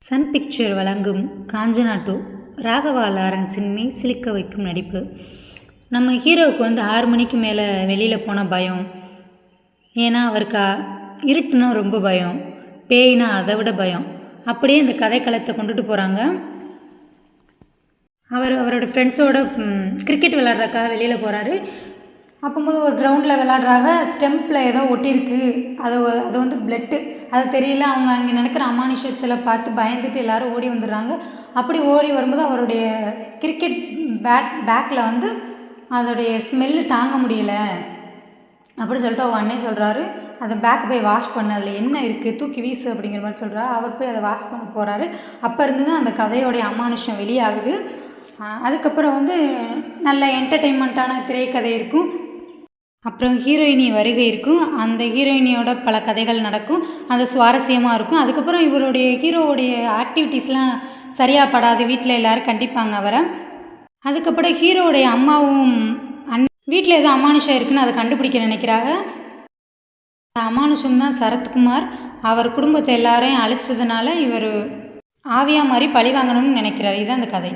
Sun picture வழங்கும் காஞ்சனா 2 ராகவா லாரன்ஸின் மெய் சிலிக்க வைக்கும் நடிப்பு. நம்ம ஹீரோவுக்கு 6 மணிக்கு மேலே வெளியில் போனால் பயம். ஏன்னா அவருக்கு இருட்டுனா ரொம்ப பயம், பேய்னா அதை விட பயம். அப்படியே இந்த கதைக்களத்தை கொண்டுட்டு போகிறாங்க. அவரோட ஃப்ரெண்ட்ஸோட கிரிக்கெட் விளாட்றதுக்காக வெளியில் போகிறாரு. அப்போது ஒரு கிரவுண்டில் விளாட்றாங்க. ஸ்டெம்பில் ஏதோ ஒட்டியிருக்கு. அது பிளட்டு. அது தெரியல. அவங்க அங்கே நடக்கிற அமானுஷத்தில் பார்த்து பயந்துட்டு எல்லோரும் ஓடி வந்துடுறாங்க. அப்படி ஓடி வரும்போது அவருடைய கிரிக்கெட் பேக்கில் அதோடைய ஸ்மெல்லு தாங்க முடியல அப்படி சொல்லிட்டு அவங்க அண்ணன் சொல்கிறாரு, அந்த பேக் போய் வாஷ் பண்ண, அதில் என்ன இருக்குது தூக்கி வீசு அப்படிங்கிற மாதிரி சொல்கிறாரு. அவர் போய் அதை வாஷ் பண்ண போகிறாரு. அப்போ இருந்து தான் அந்த கதையோடைய அமானுஷம் வெளியாகுது. அதுக்கப்புறம் நல்ல என்டர்டெயின்மெண்ட்டான திரைக்கதை இருக்கும். அப்புறம் ஹீரோயினி வருகை இருக்கும். அந்த ஹீரோயினியோட பல கதைகள் நடக்கும். அது சுவாரஸ்யமாக இருக்கும். அதுக்கப்புறம் ஹீரோவுடைய ஆக்டிவிட்டீஸ்லாம் சரியாக படாது. வீட்டில் எல்லோரும் கண்டிப்பாங்க அவரை. அதுக்கப்புறம் ஹீரோவுடைய அம்மாவும் வீட்டில் ஏதோ அமானுஷம் இருக்குன்னு அதை கண்டுபிடிக்க நினைக்கிறாங்க. அமானுஷம் தான் சரத்குமார். அவர் குடும்பத்தை எல்லாரையும் அழிச்சதுனால இவர் ஆவியாக மாதிரி பழி வாங்கணும்னு நினைக்கிறார். இதுதான் அந்த கதை.